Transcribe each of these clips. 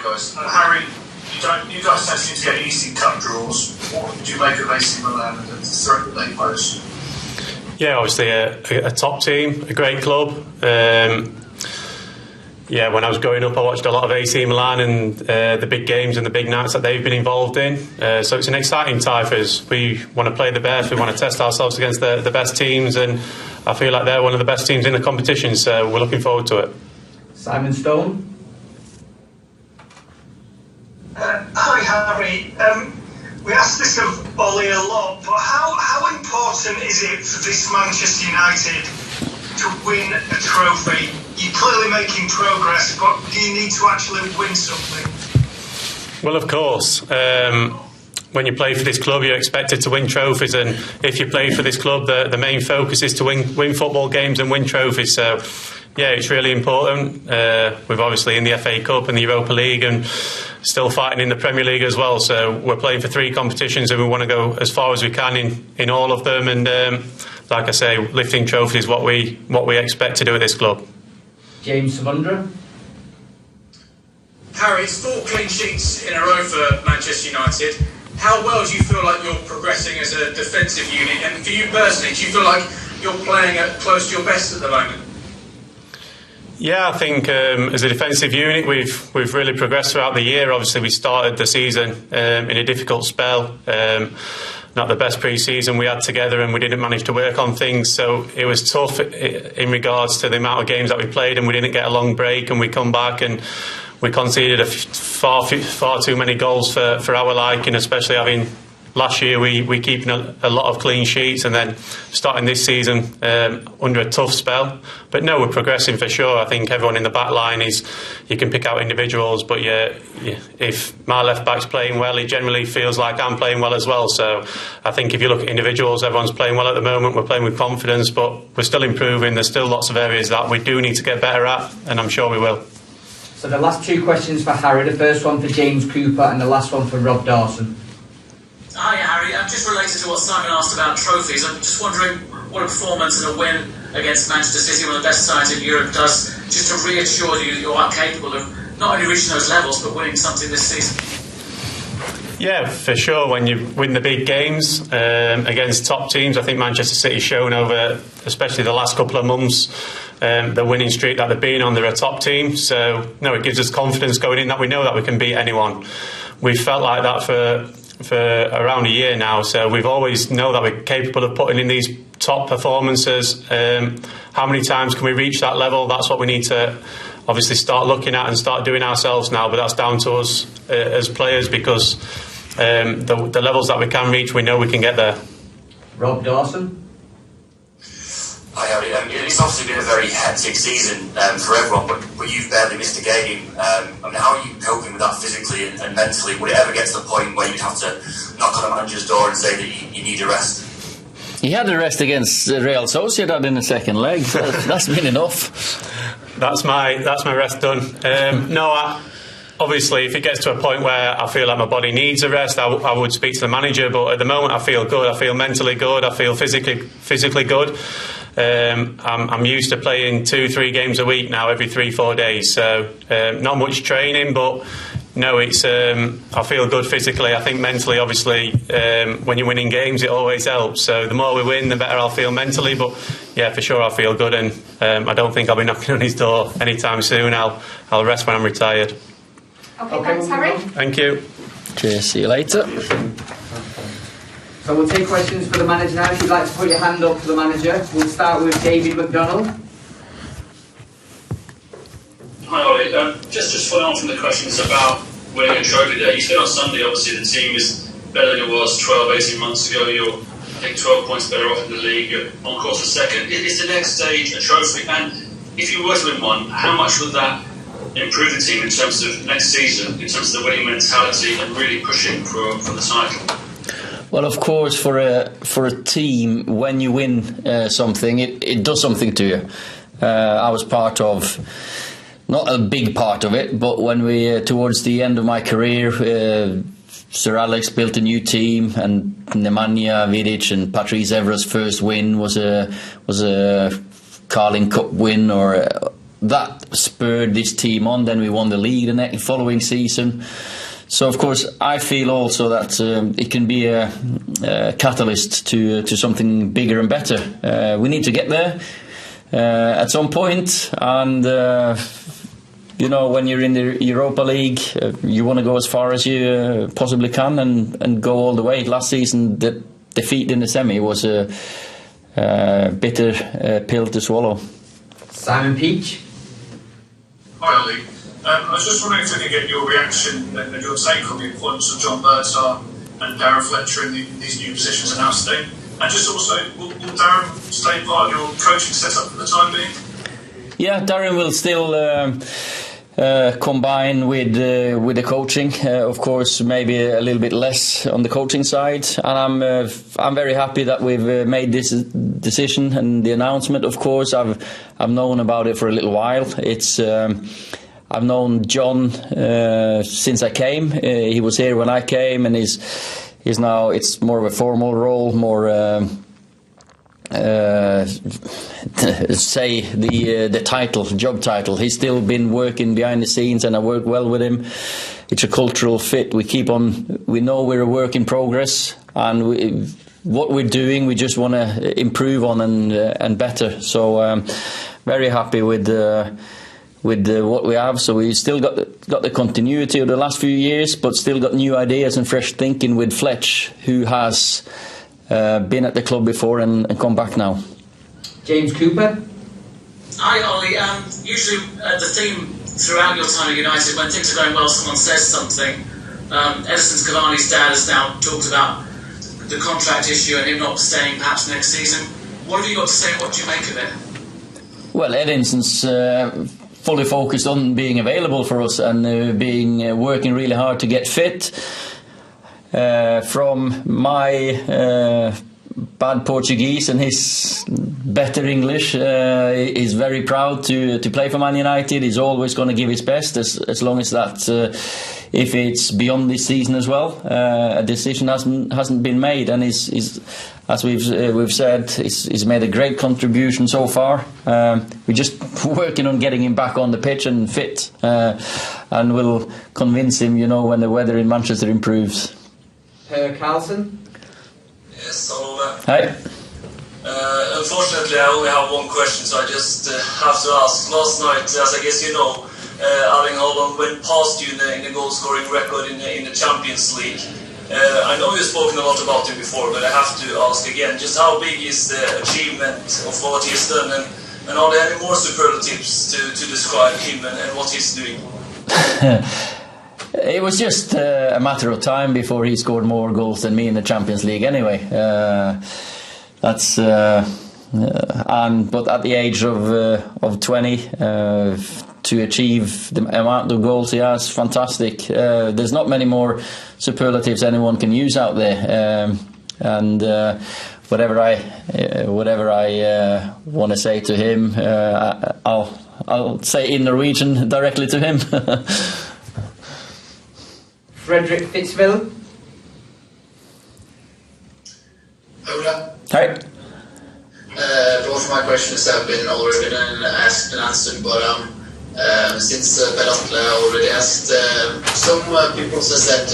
guys. Harry, you guys don't seem to get easy cup draws. What did you make of AC Milan and the threat that they pose? Yeah, obviously a top team, a great club. When I was growing up, I watched a lot of AC Milan and the big games and the big nights that they've been involved in. So it's an exciting time for us. We want to play the best. We want to test ourselves against the best teams, and I feel like they're one of the best teams in the competition. So we're looking forward to it. Simon Stone. Hi, Harry. We asked this of Ole a lot, but how important is it for this Manchester United to win a trophy? You're clearly making progress, but do you need to actually win something? Well, of course. When you play for this club, you're expected to win trophies, and if you play for this club, the main focus is to win football games and win trophies. So, yeah, it's really important. We're obviously in the FA Cup and the Europa League, and still fighting in the Premier League as well. So we're playing for 3 competitions, and we want to go as far as we can in all of them. And like I say, lifting trophies is what we expect to do at this club. James Samundra. Harry, it's 4 clean sheets in a row for Manchester United. How well do you feel like you're progressing as a defensive unit? And for you personally, do you feel like you're playing at close to your best at the moment? Yeah, I think as a defensive unit, we've really progressed throughout the year. Obviously, we started the season in a difficult spell. Not the best pre-season we had together, and we didn't manage to work on things, so it was tough in regards to the amount of games that we played, and we didn't get a long break, and we come back and we conceded far too many goals for our liking, especially having last year we keeping a lot of clean sheets, and then starting this season under a tough spell. But no, we're progressing for sure. I think everyone in the back line you can pick out individuals, but if my left back's playing well, it generally feels like I'm playing well as well. So I think if you look at individuals, everyone's playing well at the moment. We're playing with confidence, but we're still improving. There's still lots of areas that we do need to get better at, and I'm sure we will. So the last 2 questions for Harry, the first one for James Cooper and the last one for Rob Dawson. Hi, Harry. I'm just related to what Simon asked about trophies. I'm just wondering what a performance and a win against Manchester City, one of the best sides in Europe, does just to reassure you that you are capable of not only reaching those levels but winning something this season. Yeah, for sure. When you win the big games against top teams, I think Manchester City's shown over, especially the last couple of months, the winning streak that they've been on. They're a top team, so no, it gives us confidence going in that we know that we can beat anyone. We've felt like that for around a year now, so we've always know that we're capable of putting in these top performances. How many times can we reach that level? That's what we need to obviously start looking at and start doing ourselves now, but that's down to us as players, because the levels that we can reach, we know we can get there. Rob Dawson. Hi, Harry. It's obviously been a very hectic season for everyone, but you've barely missed a game. How are you coping with that physically and mentally? Would it ever get to the point where you'd have to knock on a manager's door and say that you need a rest? He had a rest against Real Sociedad in the second leg. That's been enough. That's my rest done. Obviously, if it gets to a point where I feel like my body needs a rest, I would speak to the manager. But at the moment, I feel good. I feel mentally good. I feel physically good. I'm used to playing 2-3 games a week now, every 3-4 days. So not much training, but no, it's I feel good physically. I think mentally, obviously, when you're winning games, it always helps. So the more we win, the better I'll feel mentally. But yeah, for sure, I'll feel good, and I don't think I'll be knocking on his door anytime soon. I'll rest when I'm retired. Okay, thanks, Harry. Thank you. Cheers. See you later. So we'll take questions for the manager now. If you'd like to put your hand up for the manager, we'll start with David McDonald. Hi, Ole. Just following on from the questions about winning a trophy there. You said on Sunday, obviously, the team is better than it was 12, 18 months ago. You're, I think, 12 points better off in the league. You're on course for second. Is the next stage a trophy? And if you were to win one, how much would that improve the team in terms of next season, in terms of the winning mentality and really pushing for the title? Well, of course, for a team, when you win something, it does something to you. I was part of, not a big part of it, but when we towards the end of my career, Sir Alex built a new team, and Nemanja Vidic and Patrice Evra's first win was a Carling Cup win, or that spurred this team on. Then we won the league the following season. So of course I feel also that it can be a catalyst to something bigger and better. We need to get there at some point, and when you're in the Europa League, you want to go as far as you possibly can and go all the way. Last season, the defeat in the semi was a bitter pill to swallow. Simon Peach. Hi Ollie. I was just wondering if I could get your reaction and your take on the appointments of John Birdstar and Darren Fletcher in these new positions and how staying. And just also, will Darren stay part of your coaching setup for the time being? Yeah, Darren will still combine with the coaching. Of course, maybe a little bit less on the coaching side. And I'm very happy that we've made this decision and the announcement. Of course, I've known about it for a little while. I've known John since I came. He was here when I came, and he's now, it's more of a formal role, more say the title, job title. He's still been working behind the scenes, and I work well with him. It's a cultural fit. We know we're a work in progress, and what we're doing, we just want to improve on and better. So very happy with what we have. So we still got the continuity of the last few years, but still got new ideas and fresh thinking with Fletch, who has been at the club before and come back now. James Cooper. Hi Ollie. Usually the theme throughout your time at United, when things are going well, someone says something. Edison Cavani's dad has now talked about the contract issue and him not staying perhaps next season. What have you got to say? What do you make of it? Well, Edison's fully focused on being available for us and working really hard to get fit. From my bad Portuguese and his better English, he's very proud to play for Man United. He's always going to give his best, as long as that, if it's beyond this season as well, a decision hasn't been made. And he's as we've said, he's made a great contribution so far. We're just working on getting him back on the pitch and fit, and we'll convince him, when the weather in Manchester improves. Per Carlson. Yes, hello. Hi. Unfortunately, I only have one question, so I just have to ask. Last night, as I guess you know, Erling Haaland went past you in the goal-scoring record in the Champions League. I know you've spoken a lot about him before, but I have to ask again, just how big is the achievement of what he has done, and are there any more superlatives to describe him and what he's doing? It was just a matter of time before he scored more goals than me in the Champions League anyway. That's but at the age of 20, to achieve the amount of goals he has, fantastic. There's not many more superlatives anyone can use out there, and whatever I want to say to him, I'll say in Norwegian directly to him. Frederick Fitzville. Ola. Hi. Both of my questions have been already been asked and answered, but since Bellatle already asked, some people says that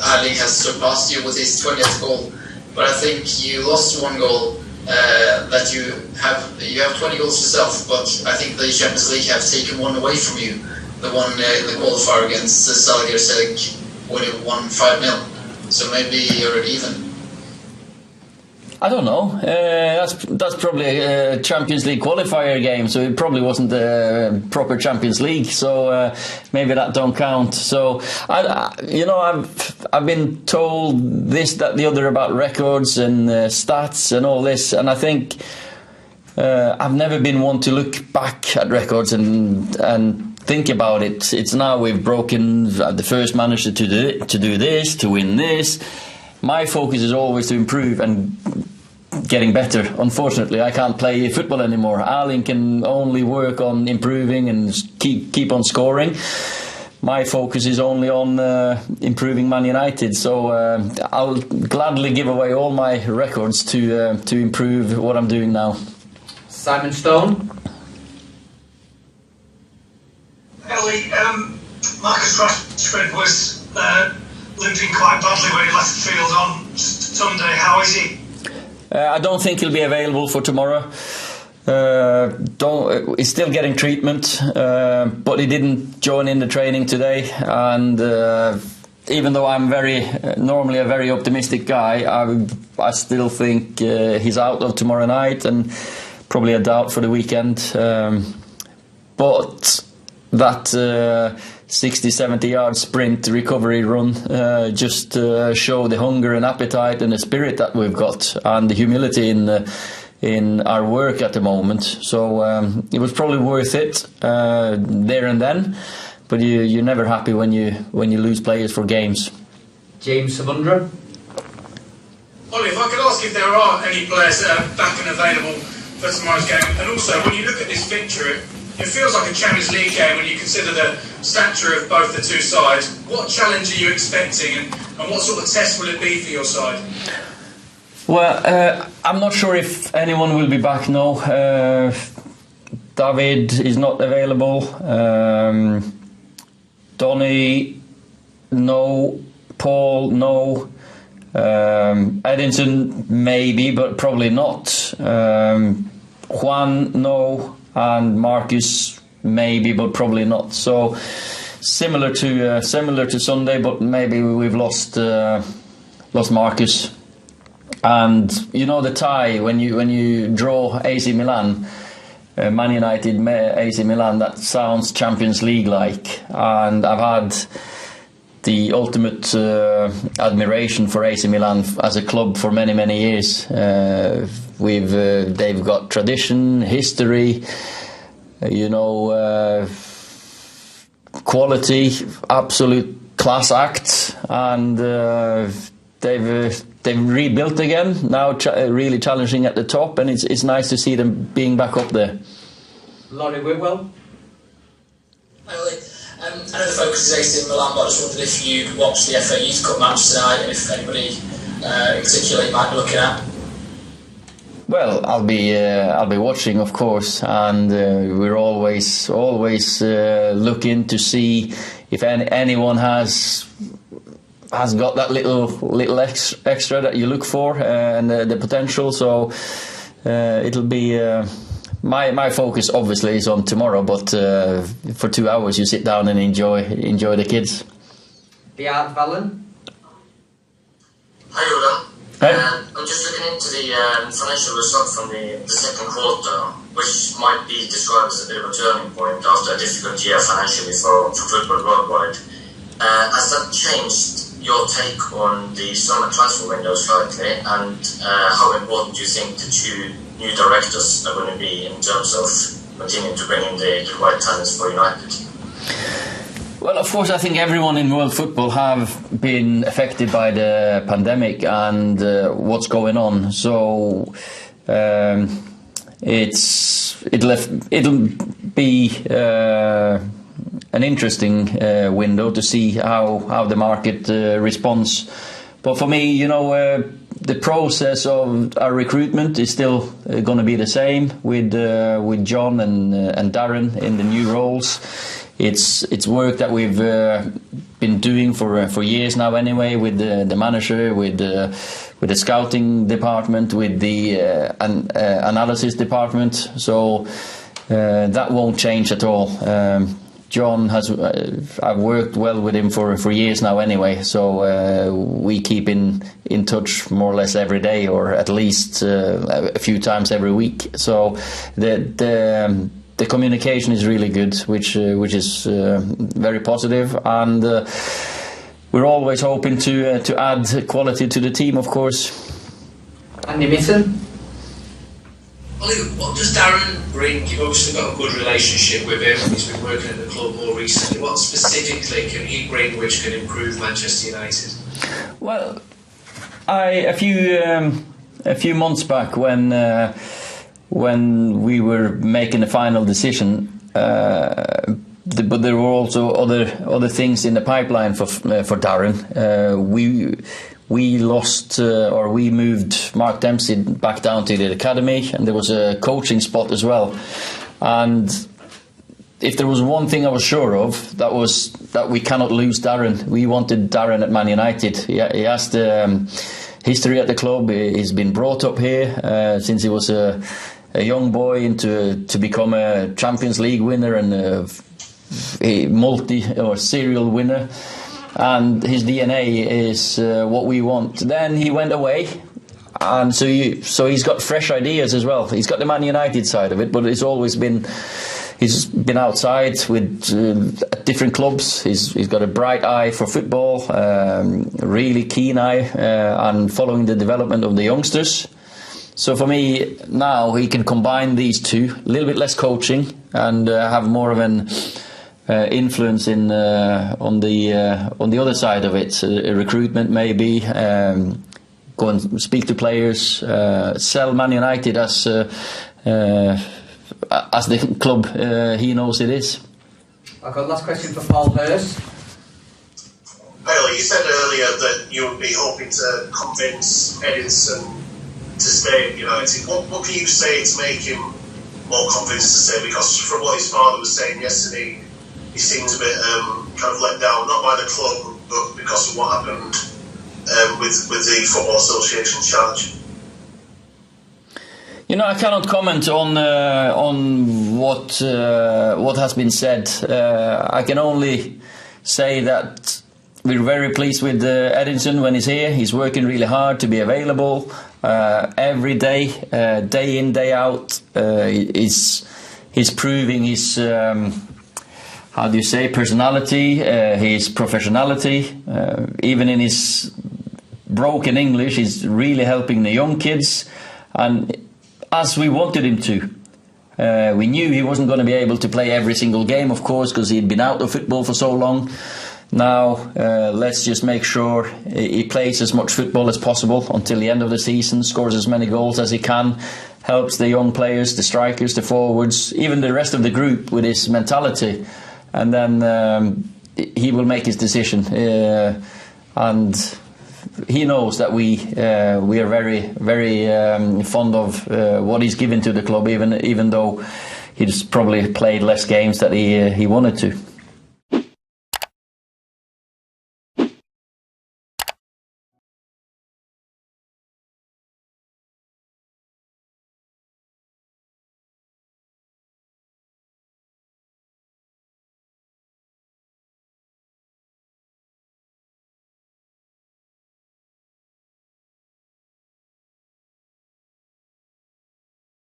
Erling has surpassed you with his 20th goal, but I think you lost one goal. That you have 20 goals yourself, but I think the Champions League have taken one away from you. The one in the qualifier against Zalgiris when it won 5-0. So maybe you're even. I don't know. That's probably a Champions League qualifier game, so it probably wasn't a proper Champions League. So maybe that don't count. So I've been told this, that, the other about records and stats and all this, and I think I've never been one to look back at records and think about it. It's now we've broken the first manager to do this, to win this. My focus is always to improve and getting better. Unfortunately, I can't play football anymore. Erling can only work on improving and keep on scoring. My focus is only on improving Man United. So I'll gladly give away all my records to improve what I'm doing now. Simon Stone. Rashford was limping quite badly when he left the field on Sunday. How is he? I don't think he'll be available for tomorrow. He's still getting treatment, but he didn't join in the training today. And even though I'm normally a very optimistic guy, I still think he's out of tomorrow night and probably a doubt for the weekend. But that 60-70 yard sprint recovery run just show the hunger and appetite and the spirit that we've got and the humility in our work at the moment. So it was probably worth it there and then, but you're never happy when you lose players for games. James Samundra. Ollie, if I could ask if there are any players that are back and available for tomorrow's game, and also when you look at this fixture, it feels like a Champions League game when you consider the stature of both the two sides. What challenge are you expecting, and what sort of test will it be for your side? Well, I'm not sure if anyone will be back now. David is not available. Donny, no. Paul, no. Edinson, maybe, but probably not. Juan, no. And Marcus, maybe, but probably not. So similar to Sunday, but maybe we've lost Marcus. And you know the tie when you draw AC Milan, Man United, AC Milan, that sounds Champions League like. And I've had the ultimate admiration for AC Milan as a club for many years. They've got tradition, history, quality, absolute class act, and they've rebuilt again now, really challenging at the top, and it's nice to see them being back up there. Laurie Whitwell. Hi Ollie. I know the focus is AC Milan, but I just wondered if you watched the FA Youth Cup match tonight, and if anybody in particular you might be looking at. Well, I'll be watching, of course, and we're always looking to see if anyone has got that little extra that you look for and the potential. So it'll be my focus obviously is on tomorrow, but for 2 hours you sit down and enjoy the kids. Beat Valen. Hi Ola. Hi. I'm just looking into the financial result from the second quarter, which might be described as a bit of a turning point after a difficult year financially for football worldwide. Has that changed your take on the summer transfer window slightly, and how important do you think the two new directors are going to be in terms of continuing to bring in the right talents for United? Well, of course, I think everyone in world football have been affected by the pandemic and what's going on. So it'll be an interesting window to see how the market responds. But for me, the process of our recruitment is still going to be the same with John and Darren in the new roles. It's work that we've been doing for years now anyway, with the manager, with the scouting department, with the analysis department. So that won't change at all. John I've worked well with him for years now anyway, so we keep in touch more or less every day, or at least a few times every week. So the communication is really good, which is very positive, and we're always hoping to add quality to the team, of course. Andy Mitten. Ollie, what does Darren bring? You've obviously got a good relationship with him. He's been working at the club more recently. What specifically can he bring which can improve Manchester United? Well, a few months back when we were making the final decision, but there were also other things in the pipeline for Darren. We lost or we moved Mark Dempsey back down to the academy, and there was a coaching spot as well. And if there was one thing I was sure of, that was that we cannot lose Darren. We wanted Darren at Man United. He has the history at the club. He's been brought up here since he was a young boy to become a Champions League winner and a serial winner. And his DNA is what we want. Then he went away, and so he's got fresh ideas as well. He's got the Man United side of it, but he's been outside with different clubs. He's got a bright eye for football, really keen eye, and following the development of the youngsters. So for me now, he can combine these two, a little bit less coaching and have more of an influence on the other side of it, recruitment maybe, go and speak to players, sell Man United as the club he knows it is. I've got last question for Paul Hurst. Bailey, you said earlier that you would be hoping to convince Edinson to stay at United. What can you say to make him more convinced to stay? Because from what his father was saying yesterday, he seems a bit kind of let down, not by the club, but because of what happened with the Football Association charge. I cannot comment on what has been said. I can only say that we're very pleased with Edinson when he's here. He's working really hard to be available every day, day in, day out. He's proving his personality, his professionality. Even in his broken English, he's really helping the young kids, and as we wanted him to. We knew he wasn't going to be able to play every single game, of course, because he'd been out of football for so long. Now, let's just make sure he plays as much football as possible until the end of the season, scores as many goals as he can, helps the young players, the strikers, the forwards, even the rest of the group with his mentality. And then he will make his decision. And he knows that we are very, very fond of what he's given to the club, even though he's probably played less games that he wanted to.